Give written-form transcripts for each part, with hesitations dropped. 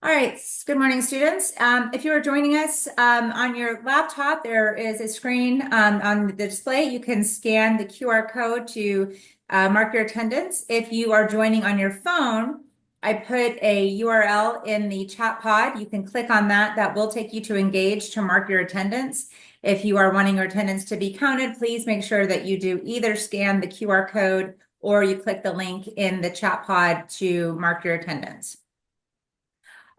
All right, good morning, students. If you are joining us on your laptop, there is a screen on the display. You can scan the QR code to mark your attendance. If you are joining on your phone, I put a URL in the chat pod. You can click on that. That will take you to Engage to mark your attendance. If you are wanting your attendance to be counted, please make sure that you do either scan the QR code or you click the link in the chat pod to mark your attendance.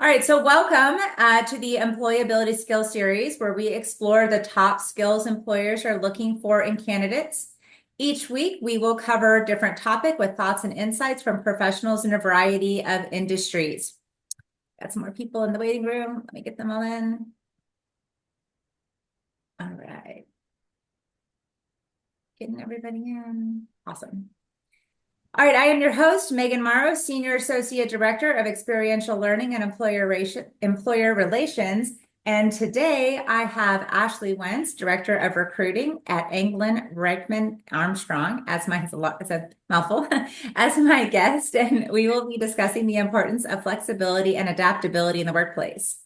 All right, so welcome to the Employability Skills Series, where we explore the top skills employers are looking for in candidates. Each week, we will cover a different topic with thoughts and insights from professionals in a variety of industries. Got some more people in the waiting room. Let me get them all in. All right. Getting everybody in. Awesome. All right, I am your host, Megan Morrow, Senior Associate Director of Experiential Learning and Employer Relations. And today I have Ashley Wentz, Director of Recruiting at Anglin Reichman Armstrong, it's a mouthful, as my guest. And we will be discussing the importance of flexibility and adaptability in the workplace.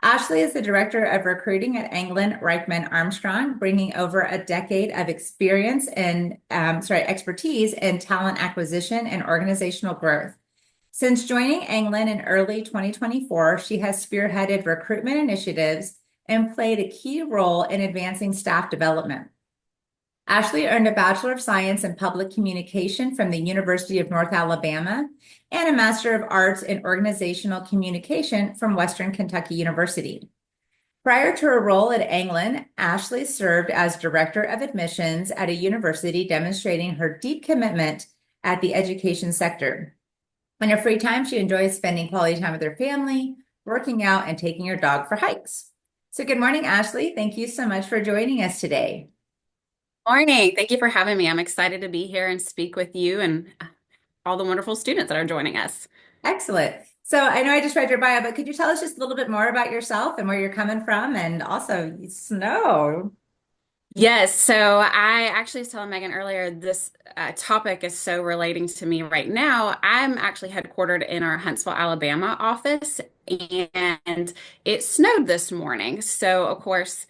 Ashley is the Director of Recruiting at Anglin Reichman Armstrong, bringing over a decade of experience and expertise in talent acquisition and organizational growth. Since joining Anglin in early 2024, she has spearheaded recruitment initiatives and played a key role in advancing staff development. Ashley earned a Bachelor of Science in Public Communication from the University of North Alabama and a Master of Arts in Organizational Communication from Western Kentucky University. Prior to her role at Anglin, Ashley served as Director of Admissions at a university, demonstrating her deep commitment at the education sector. In her free time, she enjoys spending quality time with her family, working out, and taking her dog for hikes. So good morning, Ashley. Thank you so much for joining us today. Morning. Thank you for having me. I'm excited to be here and speak with you and all the wonderful students that are joining us. Excellent. So I know I just read your bio, but could you tell us just a little bit more about yourself and where you're coming from and also snow? Yes, so I actually was telling Megan earlier, this topic is so relating to me right now. I'm actually headquartered in our Huntsville, Alabama office, and it snowed this morning. So, of course,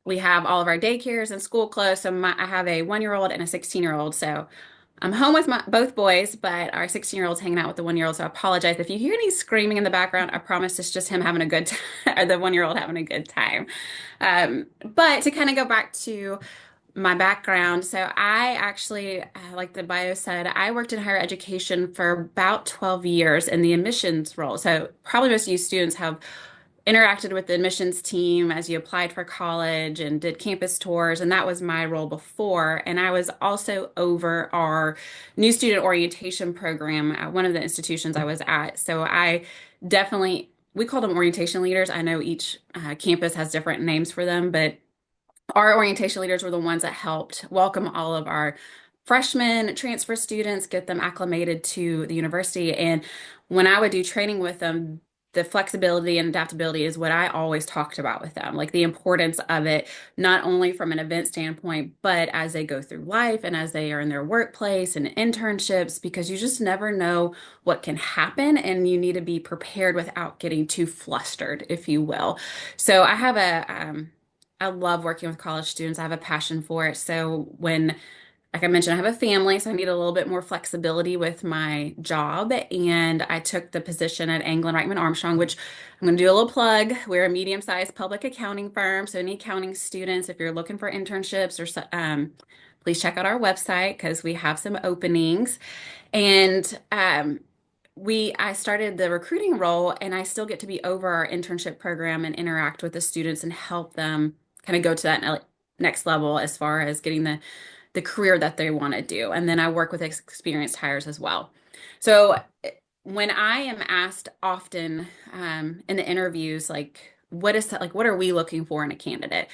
we have all of our daycares and school closed. So I have a 1-year-old and a 16-year-old. So I'm home with both boys, but our 16-year-old's hanging out with the 1-year-old. So I apologize if you hear any screaming in the background. I promise it's just him having a good time, or the 1-year-old having a good time. But to kind of go back to my background, so I actually, like the bio said, I worked in higher education for about 12 years in the admissions role. So probably most of you students have interacted with the admissions team as you applied for college and did campus tours, and that was my role before. And I was also over our new student orientation program at one of the institutions I was at. So I definitely, we call them orientation leaders. I know each campus has different names for them, but our orientation leaders were the ones that helped welcome all of our freshmen transfer students, get them acclimated to the university. And when I would do training with them, the flexibility and adaptability is what I always talked about with them, like the importance of it, not only from an event standpoint, but as they go through life and as they are in their workplace and internships, because you just never know what can happen and you need to be prepared without getting too flustered, if you will. So I love working with college students. I have a passion for it. So like I mentioned, I have a family, so I need a little bit more flexibility with my job. And I took the position at Anglin Reichman Armstrong, which I'm going to do a little plug. We're a medium-sized public accounting firm. So any accounting students, if you're looking for internships please check out our website because we have some openings. And I started the recruiting role, and I still get to be over our internship program and interact with the students and help them kind of go to that next level as far as getting the career that they want to do. And then I work with experienced hires as well. So when I am asked often in the interviews, like, what is that, like, what are we looking for in a candidate?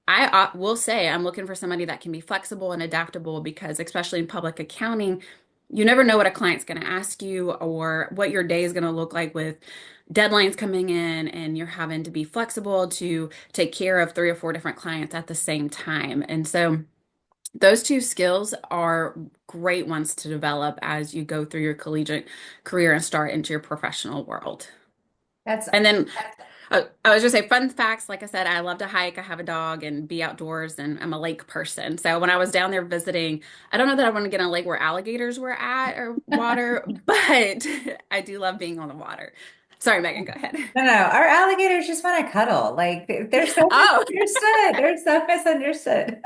I will say I'm looking for somebody that can be flexible and adaptable because, especially in public accounting, you never know what a client's going to ask you or what your day is going to look like with deadlines coming in, and you're having to be flexible to take care of 3 or 4 different clients at the same time. And so those two skills are great ones to develop as you go through your collegiate career and start into your professional world. That's And then I was just say fun facts. Like I said, I love to hike. I have a dog and be outdoors, and I'm a lake person. So when I was down there visiting, I don't know that I want to get on a lake where alligators were at or water, but I do love being on the water. Sorry, Megan, go ahead. no, no. Our alligators just want to cuddle. Like they're so Oh, misunderstood. They're so misunderstood.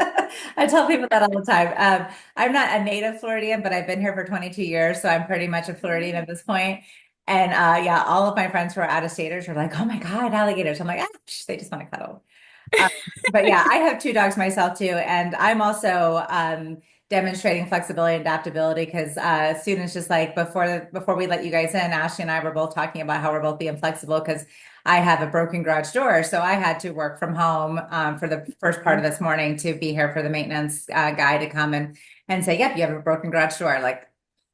I tell people that all the time. I'm not a native Floridian, but I've been here for 22 years, so I'm pretty much a Floridian at this point. And yeah, all of my friends who are out of staters are like, "Oh my God, alligators!" I'm like, ah, they just want to cuddle. Um, but yeah, I have two dogs myself too, and I'm also demonstrating flexibility and adaptability because students just like before we let you guys in, Ashley and I were both talking about how we're both being flexible because I have a broken garage door, so I had to work from home for the first part of this morning to be here for the maintenance guy to come and say, "Yep, you have a broken garage door." Like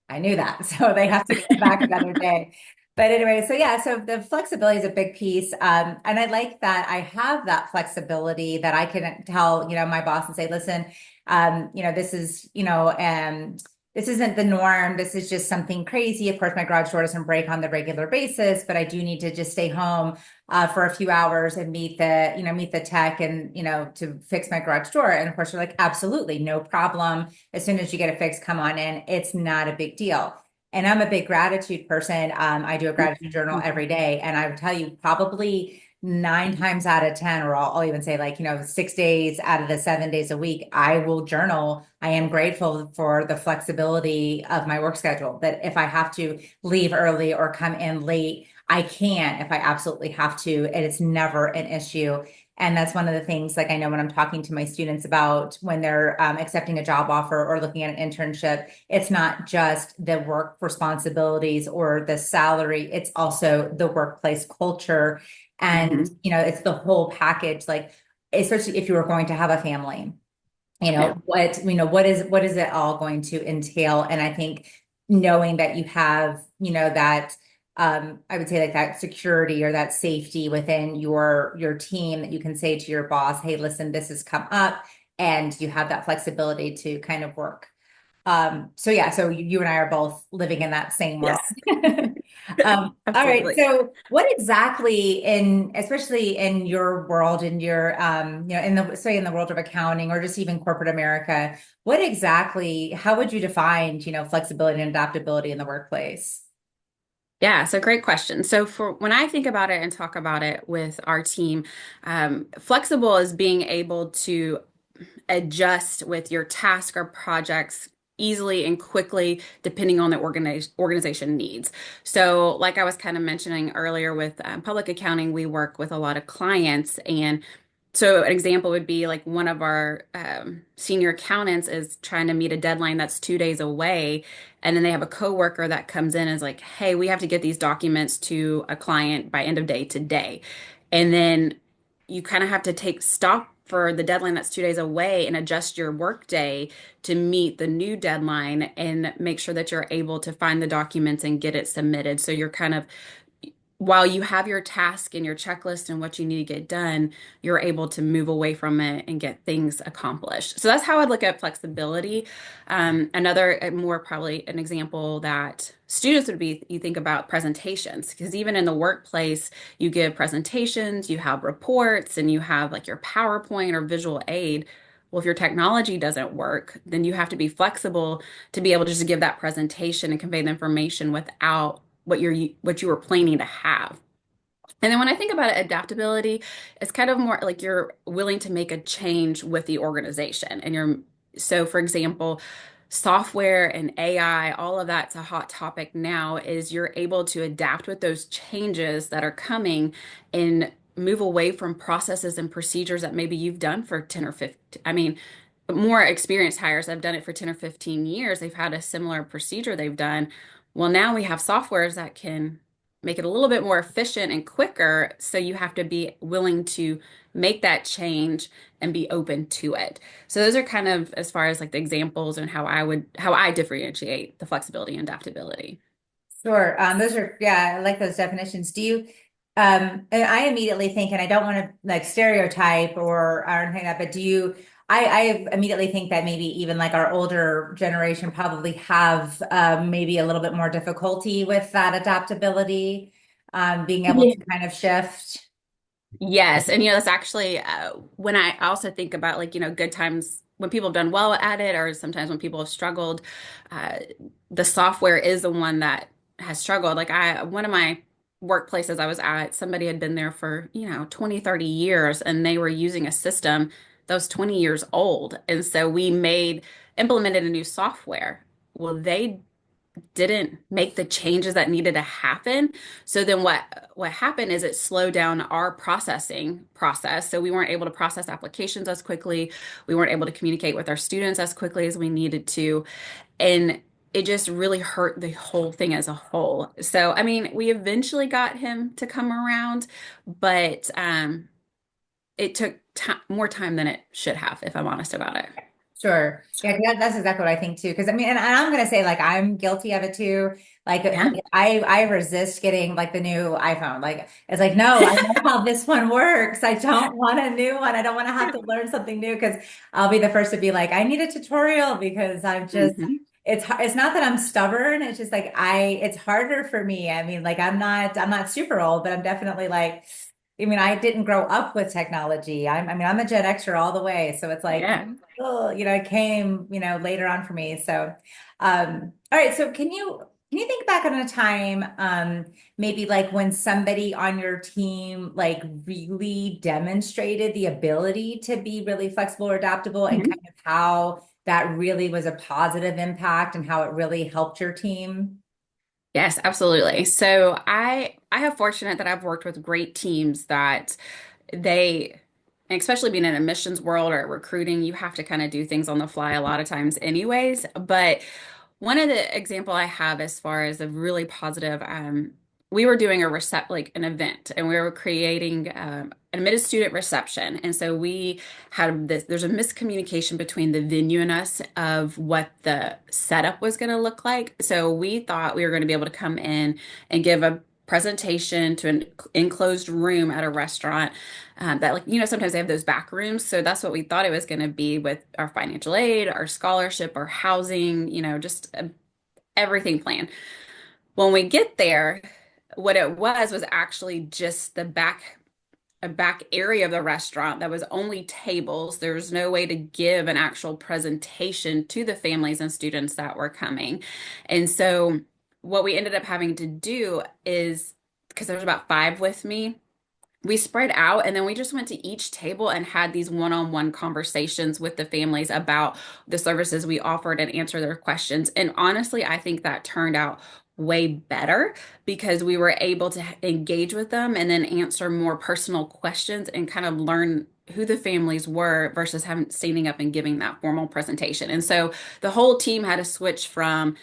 I knew that, so they have to come back another day. But anyway, so yeah, so the flexibility is a big piece. And I like that I have that flexibility that I can tell, my boss and say, listen, this is, this isn't the norm. This is just something crazy. Of course, my garage door doesn't break on the regular basis, but I do need to just stay home for a few hours and meet the tech and, to fix my garage door. And of course, you're like, absolutely, no problem. As soon as you get it fixed, come on in. It's not a big deal. And I'm a big gratitude person. I do a gratitude journal every day. And I would tell you probably 9 times out of 10, or I'll even say like, 6 days out of the 7 days a week, I will journal. I am grateful for the flexibility of my work schedule, that if I have to leave early or come in late, I can if I absolutely have to. And it's never an issue. And that's one of the things, like I know when I'm talking to my students about when they're accepting a job offer or looking at an internship, it's not just the work responsibilities or the salary, it's also the workplace culture. And, mhm. it's the whole package, like, especially if you were going to have a family, Yeah. what is it all going to entail? And I think knowing that you have, that I would say like that security or that safety within your team that you can say to your boss, hey, listen, this has come up, and you have that flexibility to kind of work. So yeah, so you and I are both living in that same world. Yes, All right. absolutely. So what exactly especially in your world, in your, in say in the world of accounting or just even corporate America, how would you define, flexibility and adaptability in the workplace? Yeah, so great question. So for when I think about it and talk about it with our team, flexible is being able to adjust with your task or projects easily and quickly depending on the organization needs. So like I was kind of mentioning earlier with public accounting, we work with a lot of clients, and so an example would be like one of our senior accountants is trying to meet a deadline that's 2 days away, and then they have a coworker that comes in and is like, "Hey, we have to get these documents to a client by end of day today," and then you kind of have to take stop for the deadline that's 2 days away and adjust your workday to meet the new deadline and make sure that you're able to find the documents and get it submitted. So you're kind of while you have your task and your checklist and what you need to get done, you're able to move away from it and get things accomplished. So that's how I'd look at flexibility. Another more probably an example that students would be, you think about presentations, because even in the workplace, you give presentations, you have reports, and you have like your PowerPoint or visual aid. Well, if your technology doesn't work, then you have to be flexible to be able to just give that presentation and convey the information without what you were planning to have. And then when I think about it, adaptability, it's kind of more like you're willing to make a change with the organization. And so for example, software and AI, all of that's a hot topic now, is you're able to adapt with those changes that are coming and move away from processes and procedures that maybe you've done for 10 or 15. I mean, more experienced hires have done it for 10 or 15 years. They've had a similar procedure they've done. Well, now we have softwares that can make it a little bit more efficient and quicker. So you have to be willing to make that change and be open to it. So those are kind of as far as like the examples and how I differentiate the flexibility and adaptability. Sure. Yeah, I like those definitions. And I immediately think, and I don't want to like stereotype or anything like that, but I immediately think that maybe even like our older generation probably have maybe a little bit more difficulty with that adaptability. being able to kind of shift. Yes, and that's actually when I also think about like good times when people have done well at it, or sometimes when people have struggled. Uh, the software is the one that has struggled. Like one of my workplaces I was at, somebody had been there for 20, 30 years, and they were using a system that was 20 years old, and so we made implemented a new software. Well, they didn't make the changes that needed to happen. So then what happened is it slowed down our processing process. So we weren't able to process applications as quickly. We weren't able to communicate with our students as quickly as we needed to. And it just really hurt the whole thing as a whole. So I mean, we eventually got him to come around, but it took more time than it should have, if I'm honest about it. Sure. Yeah, that's exactly what I think too. Because I mean, and I'm gonna say like I'm guilty of it too. Yeah. Like I resist getting like the new iPhone. Like it's like, no, I know how this one works. I don't want a new one. I don't want to have to learn something new because I'll be the first to be like, I need a tutorial because I'm just Hmm. it's not that I'm stubborn. It's just like it's harder for me. I mean, like I'm not super old, but I'm definitely like I mean, I didn't grow up with technology. I mean, I'm a Gen Xer all the way. So it's like, Yeah. oh, it came, later on for me. So, all right. So can you think back on a time, maybe like when somebody on your team like really demonstrated the ability to be really flexible or adaptable and kind of how that really was a positive impact and how it really helped your team? Yes, absolutely. So I have fortunate that I've worked with great teams that they, and especially being in a missions world or recruiting, you have to kind of do things on the fly a lot of times anyways. But one of the example I have as far as a really positive, we were doing a like an event, and we were creating an admitted student reception. And so we had this, there's a miscommunication between the venue and us of what the setup was going to look like. So we thought we were going to be able to come in and give a presentation to an enclosed room at a restaurant that like sometimes they have those back rooms, so that's what we thought it was going to be with our financial aid, our scholarship, our housing, just everything planned. When we get there, what it was actually just the back a back area of the restaurant that was only tables. There was no way to give an actual presentation to the families and students that were coming. And so what we ended up having to do is, because there was about five with me, we spread out and then we just went to each table and had these one-on-one conversations with the families about the services we offered and answer their questions. And honestly, I think that turned out way better because we were able to engage with them and then answer more personal questions and kind of learn who the families were versus having standing up and giving that formal presentation. And so the whole team had to switch from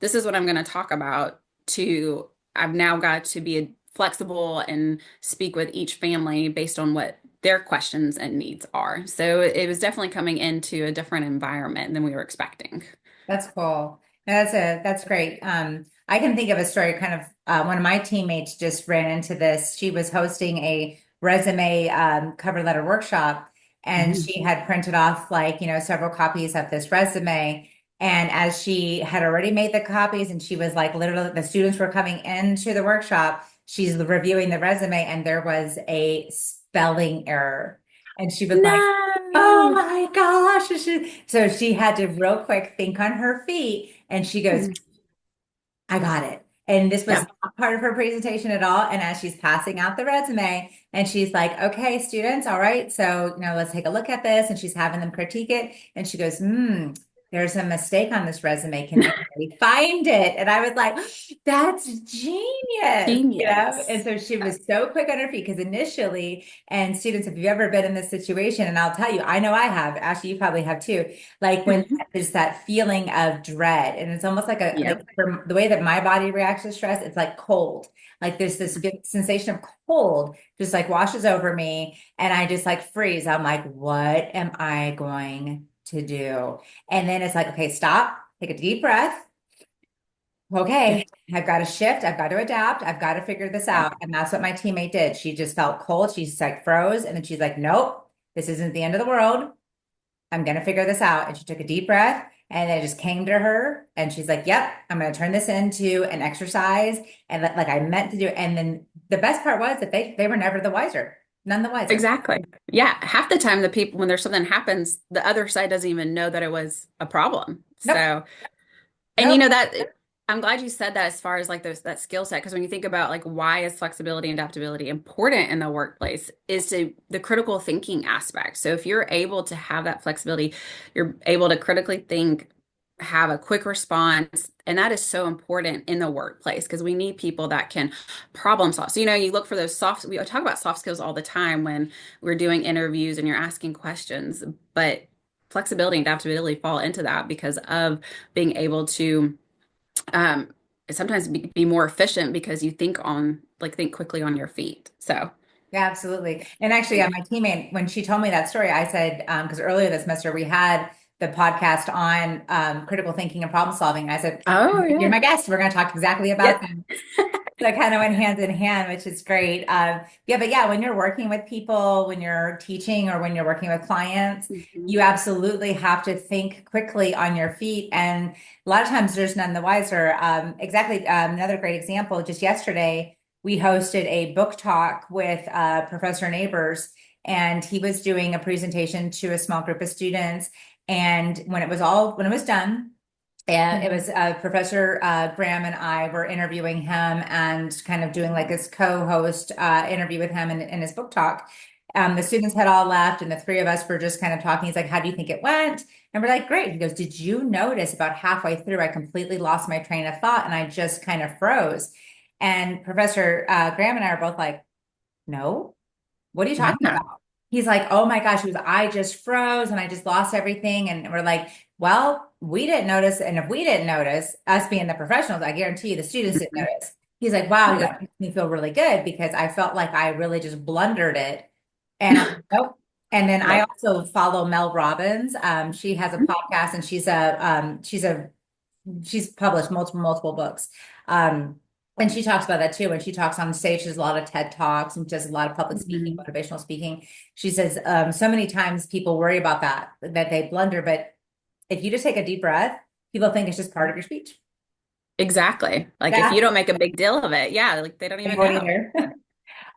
this is what I'm going to talk about to I've now got to be flexible and speak with each family based on what their questions and needs are. So it was definitely coming into a different environment than we were expecting. That's cool. That's great. I can think of a story kind of one of my teammates just ran into this. She was hosting a resume cover letter workshop and Mhm. she had printed off like, several copies of this resume. And as she had already made the copies and she was like literally the students were coming into the workshop, she's reviewing the resume and there was a spelling error. And she was like, oh No. my gosh. So she had to real quick think on her feet and she goes, Mhm. I got it. And this was Yeah. not part of her presentation at all. And as she's passing out the resume, and she's like, okay, students, all right, so let's take a look at this. And she's having them critique it. And she goes, there's a mistake on this resume. Can anybody find it? And I was like, that's genius, And Genius. so she was so quick on her feet because initially, and students, if you've ever been in this situation, and I'll tell you, I know I have, Ashley, you probably have too, like when Mhm. there's that feeling of dread, and it's almost like like Yep. from the way that my body reacts to stress, it's like cold. Like there's this sensation of cold just like washes over me, and I just like freeze. I'm like, what am I going to do? And then it's like, okay, stop, take a deep breath. Yeah. Okay, I've got to shift. I've got to adapt. I've got to figure this Yeah. out. And that's what my teammate did. She just felt cold. She just like froze. And then she's like, nope, this isn't the end of the world. I'm going to figure this out. And she took a deep breath And it just came to her and she's like, yep, I'm going to turn this into an exercise. And like I meant to do it. And then the best part was that they were never the wiser, none the wiser. Exactly. Yeah. Half the time, the people, when there's something happens, the other side doesn't even know that it was a problem. Nope. So, and Nope. that I'm glad you said that as far as like that skill set, because when you think about like why is flexibility and adaptability important in the workplace is to the critical thinking aspect. So if you're able to have that flexibility, you're able to critically think, have a quick response, and that is so important in the workplace because we need people that can problem solve. So you look for those we talk about soft skills all the time when we're doing interviews and you're asking questions, but flexibility and adaptability fall into that because of being able to um, sometimes be more efficient because you think quickly on your feet. So Yeah, absolutely. And actually, my teammate, when she told me that story, I said, because earlier this semester we had the podcast on critical thinking and problem solving. I said, oh you're yeah. my guest. We're going to talk exactly about Yep. that. So it kind of went hand in hand, which is great. Yeah, but yeah, when you're working with people, when you're teaching or when you're working with clients, Mhm. you absolutely have to think quickly on your feet. And a lot of times there's none the wiser. Exactly. Another great example, just yesterday, we hosted a book talk with Professor Neighbors, and he was doing a presentation to a small group of students. And when it was done, and it was Professor Graham and I were interviewing him and kind of doing like this co-host interview with him in his book talk. The students had all left, and the three of us were just kind of talking. He's like, "How do you think it went?" And we're like, "Great." He goes, "Did you notice about halfway through, I completely lost my train of thought and I just kind of froze?" And Professor Graham and I are both like, "No, what are you talking Yeah. about?" He's like, "Oh my gosh," he was, "I just froze and I just lost everything." And we're like, well, we didn't notice. And if we didn't notice, us being the professionals, I guarantee you the students didn't Mhm. notice. He's like, wow, he goes, Yeah. "That makes me feel really good because I felt like I really just blundered it." And I'm like, nope. And then I Yep. also follow Mel Robbins. She has a podcast and she's published multiple books. Um, and she talks about that too. When she talks on stage, she does a lot of TED Talks and does a lot of public speaking, Mhm. motivational speaking. She says so many times people worry about that they blunder, but if you just take a deep breath, people think it's just part of your speech. Exactly. Like if you Yeah, don't make a big deal of it, yeah, like they don't they even won't know. either.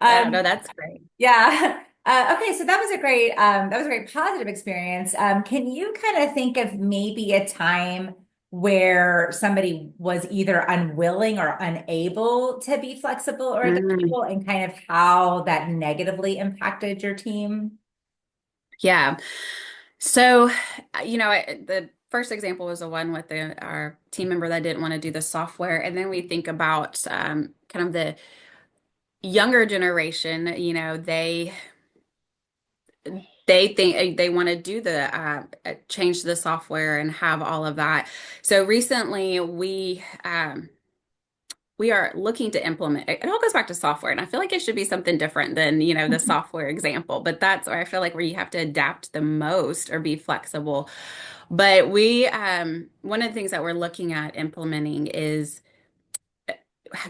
Yeah, no, Um, that's great. yeah. Okay, so that was a great positive experience. Can you kind of think of maybe a time where somebody was either unwilling or unable to be flexible or Mm, adaptable and kind of how that negatively impacted your team? yeah. So, the first example was the one with our team member that didn't want to do the software. And then we think about kind of the younger generation, they think they want to do the change the software and have all of that. So recently we are looking to implement it. It all goes back to software, and I feel like it should be something different than, the software example, but that's where I feel like where you have to adapt the most or be flexible. But one of the things that we're looking at implementing is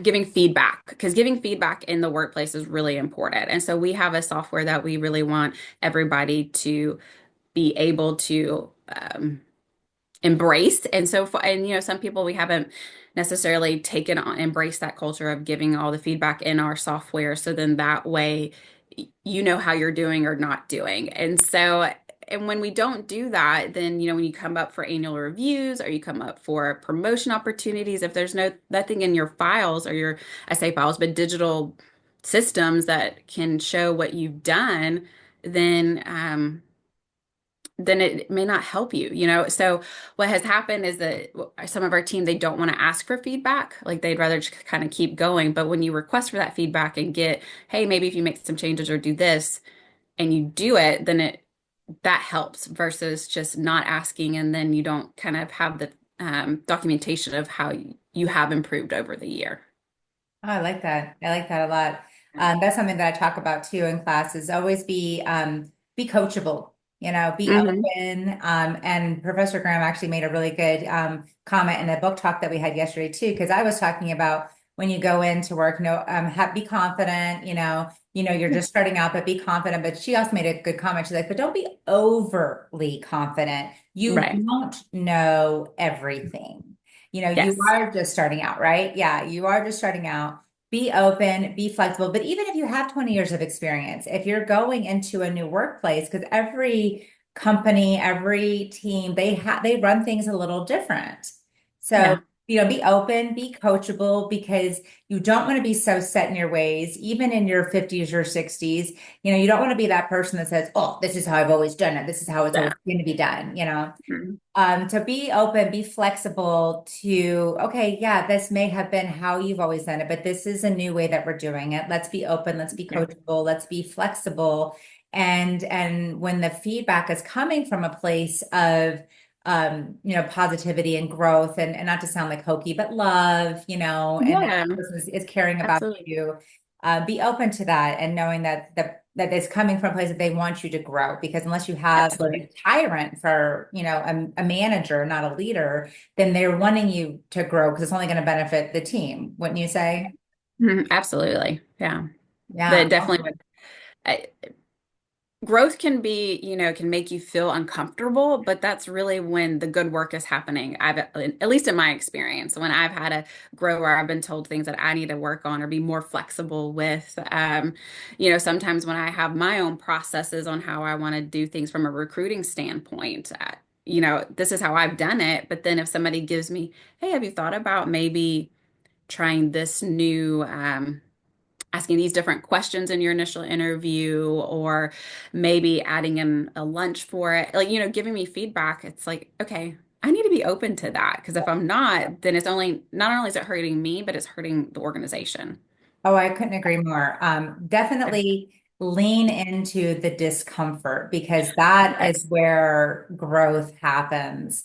giving feedback because giving feedback in the workplace is really important. And so we have a software that we really want everybody to be able to embrace. And some people we haven't necessarily taken on embrace that culture of giving all the feedback in our software. So then that way you know how you're doing or not doing. And when we don't do that, then when you come up for annual reviews or you come up for promotion opportunities, if there's nothing in your files or your I say files, but digital systems that can show what you've done, then then it may not help you. So what has happened is that some of our team, they don't want to ask for feedback. Like they'd rather just kind of keep going. But when you request for that feedback and get, hey, maybe if you make some changes or do this and you do it, then that helps versus just not asking. And then you don't kind of have the documentation of how you have improved over the year. Oh, I like that. I like that a lot. That's something that I talk about too in class is always be coachable, be Hmm. open. And Professor Graham actually made a really good comment in the book talk that we had yesterday too, because I was talking about when you go into work. No, be confident, you're just starting out, but be confident. But she also made a good comment. She's like, but don't be overly confident. You Right. don't know everything. You Yes. are just starting out, right? Yeah, you are just starting out. Be open, be flexible. But even if you have 20 years of experience, if you're going into a new workplace, because every company, every team, they run things a little different. So, Yeah. be open, be coachable, because you don't want to be so set in your ways, even in your 50s or 60s. You don't want to be that person that says, "Oh, this is how I've always done it. This is how it's Yeah. always going to be done." Mhm. To be open, be flexible to, okay, yeah, this may have been how you've always done it, but this is a new way that we're doing it. Let's be open, let's be Yeah. coachable, let's be flexible. And when the feedback is coming from a place of positivity and growth, and not to sound like hokey, but love, and that Yeah. person is caring about Absolutely. you. Be open to that, and knowing that it's coming from a place that they want you to grow. Because unless you have a Absolutely. tyrant for, a manager, not a leader, then they're wanting you to grow because it's only going to benefit the team, wouldn't you say? Mhm. Absolutely. Yeah. Yeah. That definitely would. Growth can be, can make you feel uncomfortable, but that's really when the good work is happening. At least in my experience, when I've had to grow or I've been told things that I need to work on or be more flexible with, sometimes when I have my own processes on how I want to do things from a recruiting standpoint, this is how I've done it. But then if somebody gives me, hey, have you thought about maybe trying this new, asking these different questions in your initial interview, or maybe adding in a lunch for it, like, giving me feedback. It's like, okay, I need to be open to that, because if I'm not, then it's only, not only is it hurting me, but it's hurting the organization. Oh, I couldn't agree more. Definitely lean into the discomfort, because that is Yes. where growth happens.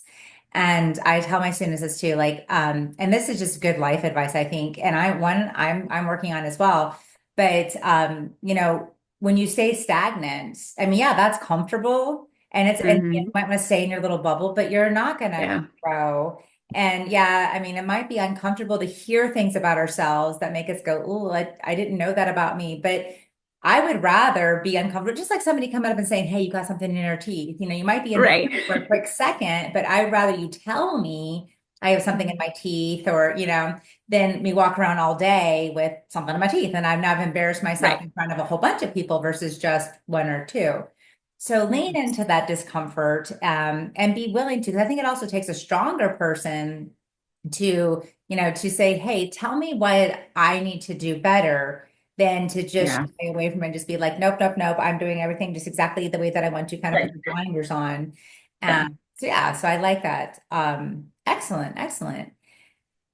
And I tell my students this too, like, and this is just good life advice, I think. And I'm working on as well. But when you stay stagnant, I mean, yeah, that's comfortable. And you Hmm. might want to stay in your little bubble, but you're not gonna Yeah. grow. And yeah, I mean, it might be uncomfortable to hear things about ourselves that make us go, "Oh, I didn't know that about me." But I would rather be uncomfortable, just like somebody coming up and saying, "Hey, you got something in your teeth." You might be Right. embarrassed for a quick second, but I'd rather you tell me I have something in Mhm. my teeth, or, than me walk around all day with something in my teeth and I've embarrassed myself Right. in front of a whole bunch of people versus just one or two. So lean Yes. into that discomfort, and be willing to, because I think it also takes a stronger person to, to say, hey, tell me what I need to do better, than to just Yeah. stay away from it and just be like, nope, nope, nope, I'm doing everything just exactly the way that I want to, kind of put Right. the blinders on. Yeah. So yeah, so I like that. Excellent, excellent.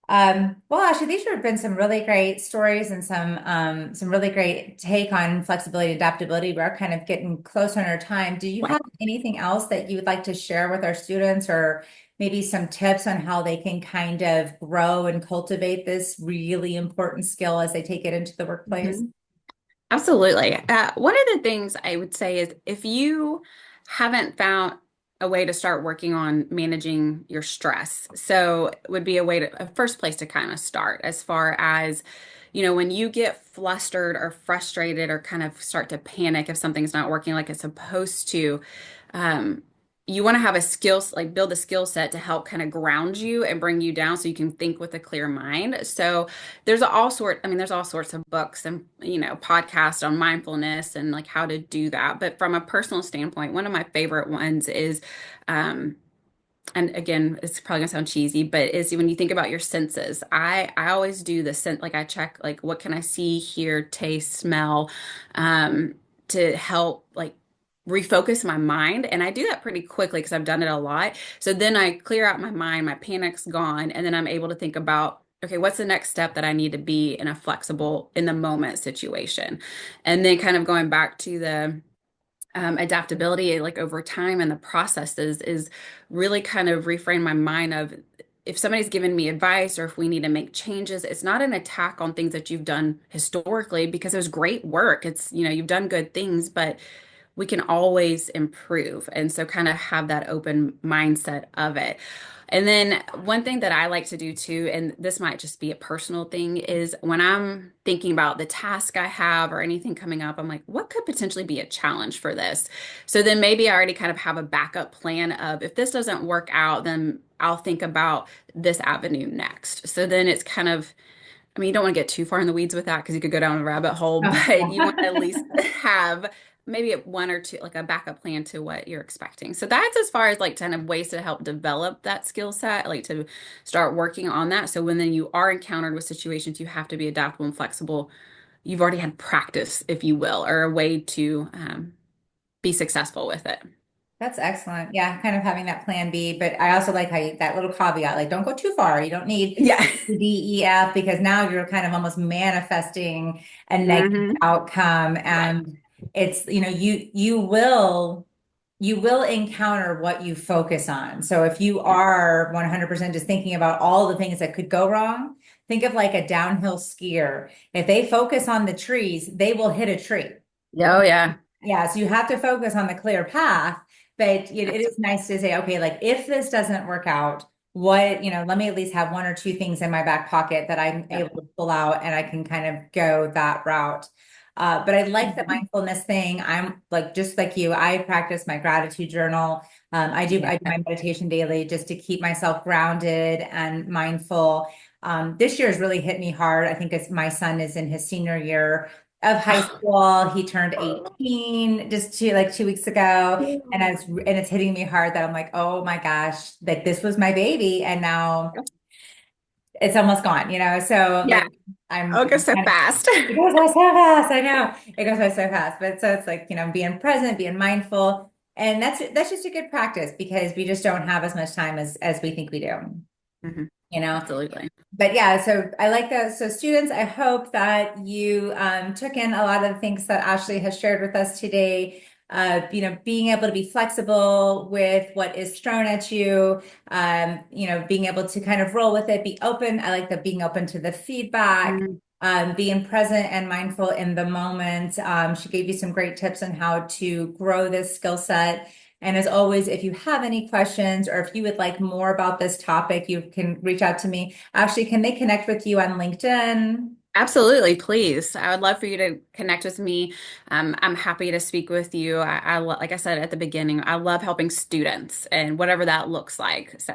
Well, actually, these have been some really great stories, and some really great take on flexibility, adaptability. We're kind of getting closer in our time. Do you Right. have anything else that you would like to share with our students, or maybe some tips on how they can kind of grow and cultivate this really important skill as they take it into the workplace? Mhm. Absolutely. One of the things I would say is, if you haven't found a way to start working on managing your stress, so it would be a first place to kind of start, as far as, when you get flustered or frustrated or kind of start to panic if something's not working like it's supposed to. um, you want to have like build a skill set to help kind of ground you and bring you down so you can think with a clear mind. So there's all sorts of books and, podcasts on mindfulness and like how to do that. But from a personal standpoint, one of my favorite ones is, um, and again, it's probably gonna sound cheesy, but is when you think about your senses. I always do the sense, like I check, like, what can I see, hear, taste, smell, um, to help like refocus my mind. And I do that pretty quickly because I've done it a lot. So then I clear out my mind, my panic's gone, and then I'm able to think about, okay, what's the next step that I need to be in a flexible, in the moment situation. And then kind of going back to the, adaptability, like over time and the processes, is really kind of reframe my mind of, if somebody's given me advice or if we need to make changes, it's not an attack on things that you've done historically, because it was great work. It's, you've done good things, but we can always improve. And so kind of have that open mindset of it. And then one thing that I like to do too, and this might just be a personal thing, is when I'm thinking about the task I have or anything coming up, I'm like, what could potentially be a challenge for this? So then maybe I already kind of have a backup plan of if this doesn't work out, then I'll think about this avenue next. So then it's kind of, I mean, you don't want to get too far in the weeds with that because you could go down a rabbit hole, Oh, but you want to at least yeah. have maybe one or two, like a backup plan to what you're expecting. So that's as far as like kind of ways to help develop that skill set, like to start working on that. So when then you are encountered with situations, you have to be adaptable and flexible. You've already had practice, if you will, or a way to be successful with it. That's excellent. Yeah, kind of having that plan B, but I also like how that little caveat, like don't go too far. You don't need Yeah. D, E, F because now you're kind of almost manifesting a negative Hmm. outcome. Right. And it's, you will encounter what you focus on. So if you Yeah. are 100% just thinking about all the things that could go wrong, think of like a downhill skier. If they focus on the trees, they will hit a tree. Oh, yeah. Yeah, so you have to focus on the clear path, but it is nice to say, okay, like if this doesn't work out, let me at least have one or two things in my back pocket that I'm able Yep. to pull out and I can kind of go that route. But I like the Mhm. mindfulness thing. I'm like just like you, I practice my gratitude journal. Yeah. I do my meditation daily just to keep myself grounded and mindful. This year has really hit me hard. I think it's my son is in his senior year of high school. He turned 18 just 2 weeks ago. And it's hitting me hard that I'm like, oh my gosh, like this was my baby and now it's almost gone, So Yeah. like I'm Oh, it goes so kind of fast. it goes by so fast. I know it goes by so fast. But so it's like, being present, being mindful. And that's just a good practice because we just don't have as much time as we think we do, Mhm. you know Absolutely. but yeah, so I like that. So students, I hope that you took in a lot of the things that Ashley has shared with us today. Being able to be flexible with what is thrown at you, being able to kind of roll with it, be open. I like the being open to the feedback, Mm. being present and mindful in the moment. She gave you some great tips on how to grow this skill set. And as always, if you have any questions or if you would like more about this topic, you can reach out to me. Actually, can they connect with you on LinkedIn? Absolutely, please. I would love for you to connect with me. I'm happy to speak with you. Like I said at the beginning, I love helping students and whatever that looks like. So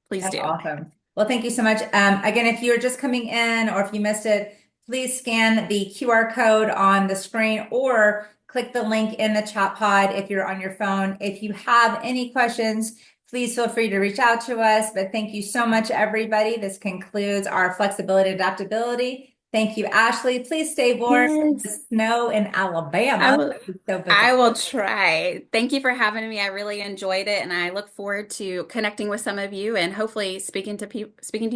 please That's do. awesome. Well, thank you so much. Again, if you're just coming in or if you missed it, please scan the QR code on the screen or click the link in the chat pod if you're on your phone. If you have any questions, please feel free to reach out to us. But thank you so much, everybody. This concludes our flexibility adaptability. Thank you, Ashley. Please stay warm. The Yes. snow in I Alabama. will. It's so I bizarre. will try. Thank you for having me. I really enjoyed it, and I look forward to connecting with some of you and hopefully speaking to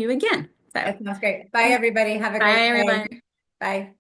you again. So, That sounds great. Bye, everybody. Have a great bye, day. everyone. Bye.